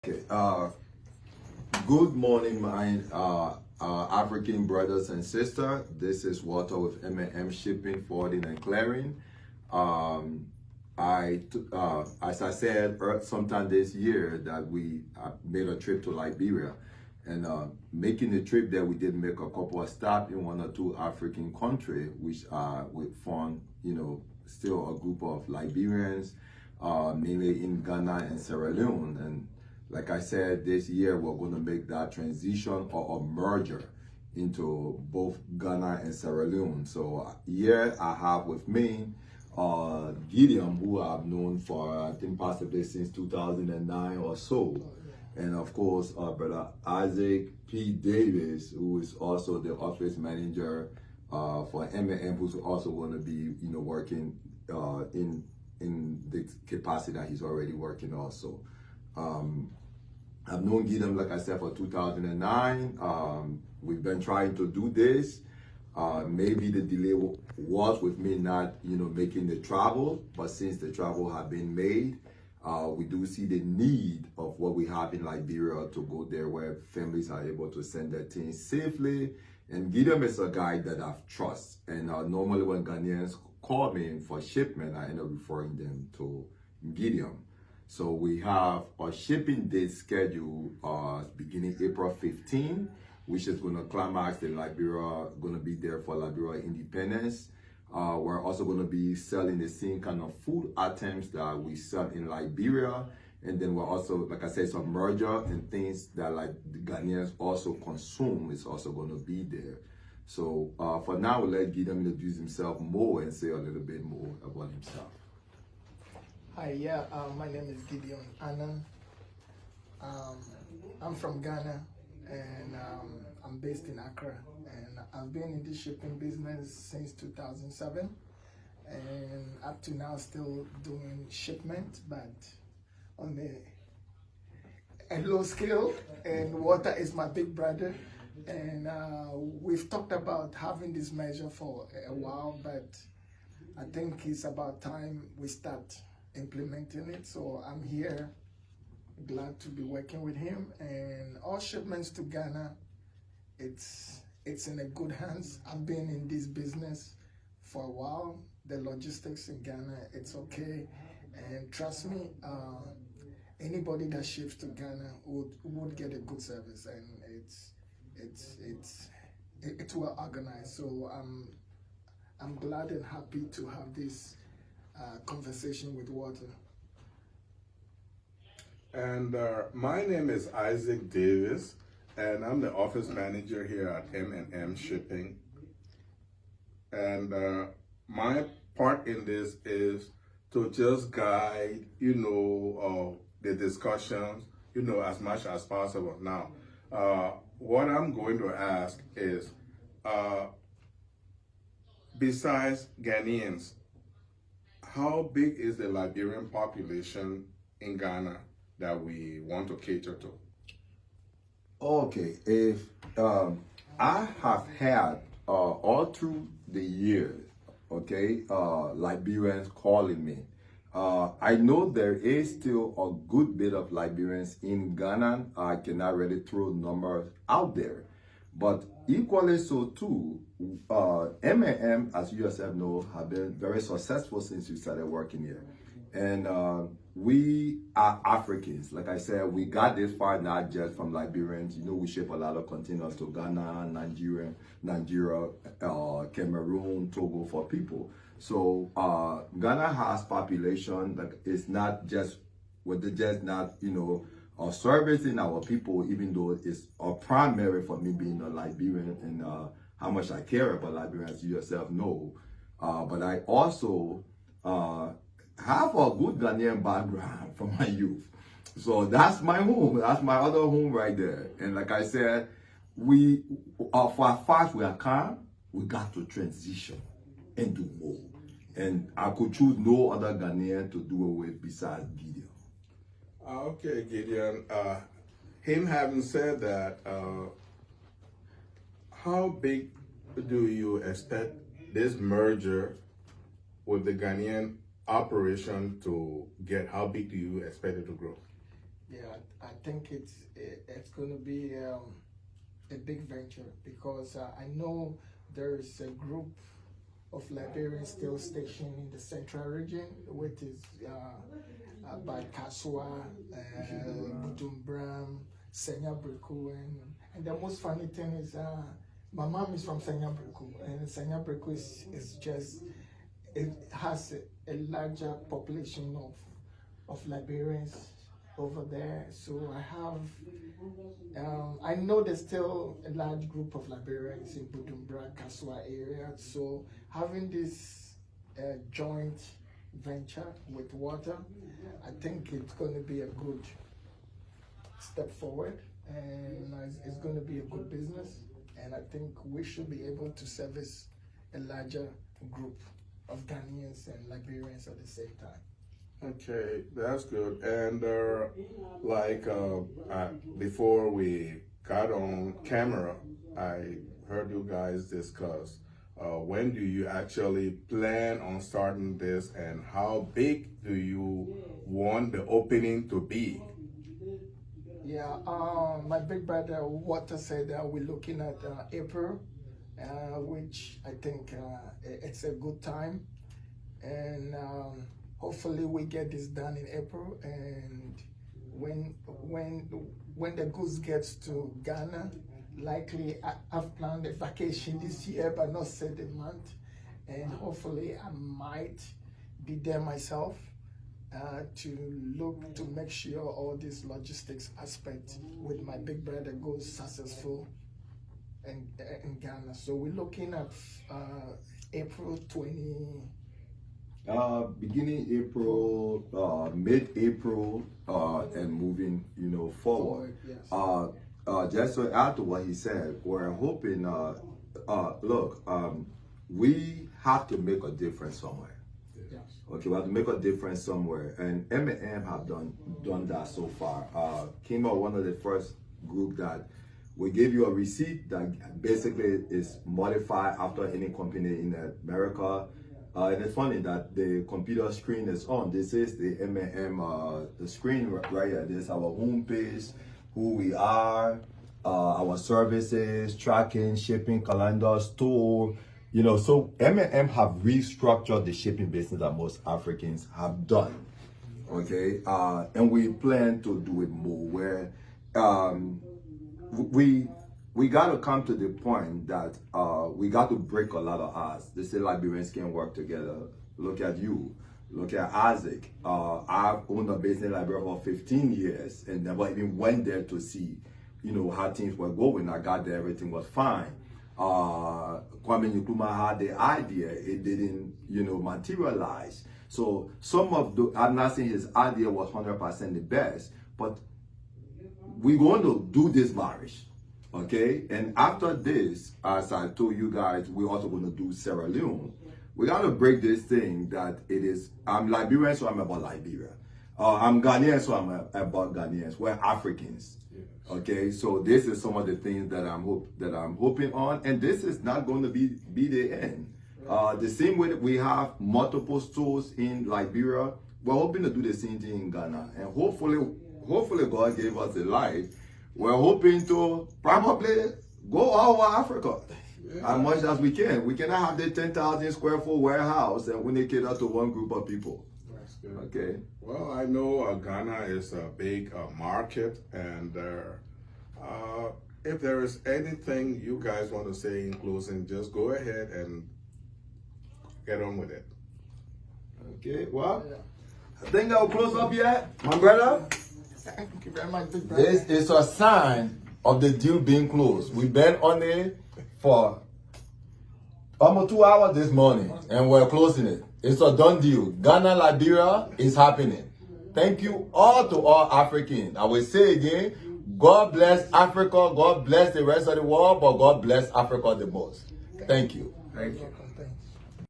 Okay. Good morning, my African brothers and sisters. This is Walter with M&M Shipping, Forwarding, and Clearing. As I said sometime this year, that we made a trip to Liberia, and making the trip there, we did make a couple of stops in one or two African countries, which we found, still a group of Liberians, mainly in Ghana and Sierra Leone. And like I said, this year we're going to make that transition or a merger into both Ghana and Sierra Leone. So here I have with me Gideon, who I've known for, I think, possibly since 2009 or so. And of course, Brother Isaac P. Davis, who is also the office manager for M&M, who's also going to be, working in the capacity that he's already working also. I've known Gideon, like I said, for 2009. We've been trying to do this. Maybe the delay was with me not, making the travel, but since the travel had been made, we do see the need of what we have in Liberia to go there where families are able to send their things safely. And Gideon is a guy that I've trust. And normally when Ghanaians call me for shipment, I end up referring them to Gideon. So we have a shipping date scheduled beginning April 15, which is going to climax the Liberia, going to be there for Liberia independence. We're also going to be selling the same kind of food items that we sell in Liberia. And then we're also, like I said, some merger and things that like the Ghanaians also consume is also going to be there. So for now, we'll let Gideon introduce himself more and say a little bit more about himself. Hi, my name is Gideon Annan. I'm from Ghana, and I'm based in Accra. And I've been in the shipping business since 2007, and up to now still doing shipment, but on a low scale. And water is my big brother. And we've talked about having this measure for a while, but I think it's about time we start implementing it. So I'm here, glad to be working with him, and all shipments to Ghana, it's in a good hands. I've been in this business for a while. The logistics in Ghana, it's okay, and trust me, anybody that ships to Ghana would get a good service, and it's well organized. So I'm glad and happy to have this conversation with Walter. And my name is Isaac Davis, and I'm the office manager here at M&M Shipping. And my part in this is to just guide, the discussions, as much as possible. Now, what I'm going to ask is, besides Ghanaians, how big is the Liberian population in Ghana that we want to cater to? Okay, if I have had all through the years, Liberians calling me. I know there is still a good bit of Liberians in Ghana. I cannot really throw numbers out there, but equally so too, M&M, as you yourself know, have been very successful since you started working here. And we are Africans. Like I said, we got this far not just from Liberians. We ship a lot of containers to Ghana, Nigeria, Cameroon, Togo for people. So Ghana has population that is not just, servicing our people, even though it's a primary for me being a Liberian and how much I care about Liberians, you yourself know. But I also have a good Ghanaian background from my youth. So that's my home. That's my other home right there. And like I said, we for as far as we are calm, we got to transition and do more. And I could choose no other Ghanaian to do it with besides Gideon. Okay, Gideon. Him having said that, how big do you expect this merger with the Ghanaian operation to get? How big do you expect it to grow? Yeah, I think it's going to be a big venture because I know there's a group of Liberians still stationed in the central region, which is by Kaswa, Bujumbura, Senyabriku, and the most funny thing is my mom is from Senyabriku, and Senyabriku is just, it has a larger population of Liberians over there. So I know there's still a large group of Liberians in Bujumbura, Kaswa area. So having this joint venture with water, I think it's going to be a good step forward, and it's going to be a good business. And I think we should be able to service a larger group of Ghanaians and Liberians at the same time. Okay, that's good. And before we got on camera, I heard you guys discuss when do you actually plan on starting this, and how big do you want the opening to be? Yeah, my big brother Walter said that we're looking at April, which I think it's a good time, and hopefully we get this done in April. And when the goods gets to Ghana, likely I've planned a vacation this year, but not set the month, and hopefully I might be there myself to look to make sure all this logistics aspect with my big brother goes successful in Ghana. So we're looking at April 20. Beginning April, mid-April, and moving, forward. Yes. Just to add to what he said, we're hoping. Look, we have to make a difference somewhere. Yes. Okay, we have to make a difference somewhere, and M&M have done that so far. Came out one of the first group that we give you a receipt that basically is modified after any company in America. And it's funny that the computer screen is on. This is the M&M, the screen right here. This is our homepage, who we are, our services, tracking, shipping, calendar, store. So M&M have restructured the shipping business that most Africans have done. Okay, and we plan to do it more. Where we got to come to the point that we got to break a lot of odds. They say Liberians can work together. Look at you. Look at Isaac. I've owned a business in Liberia for 15 years and never even went there to see, how things were going. I got there, everything was fine. Kwame Nkrumah had the idea. It didn't, materialize. So I'm not saying his idea was 100% the best, but we're going to do this marriage. Okay, and after this, as I told you guys, we're also going to do Sierra Leone. We got to break this thing that it is, I'm Liberian, so I'm about Liberia. I'm Ghanaian, so I'm about Ghanaians. We're Africans. Yes. Okay, so this is some of the things that I'm hoping on, and this is not going to be the end. The same way that we have multiple stores in Liberia, we're hoping to do the same thing in Ghana, and hopefully God gave us the life. We're hoping to probably go all over Africa as much as we can. We cannot have the 10,000 square foot warehouse and we need to cater to one group of people. That's good. Okay. Well, I know Ghana is a big market, and if there is anything you guys want to say in closing, just go ahead and get on with it. Okay. Well, I think I'll close up yet, my brother. Thank you very much, big brother. This is a sign of the deal being closed. We've been on it for almost 2 hours this morning, and we're closing it. It's a done deal. Ghana, Liberia is happening. Thank you all to all Africans. I will say again, God bless Africa, God bless the rest of the world, but God bless Africa the most. Thank you. Thank you.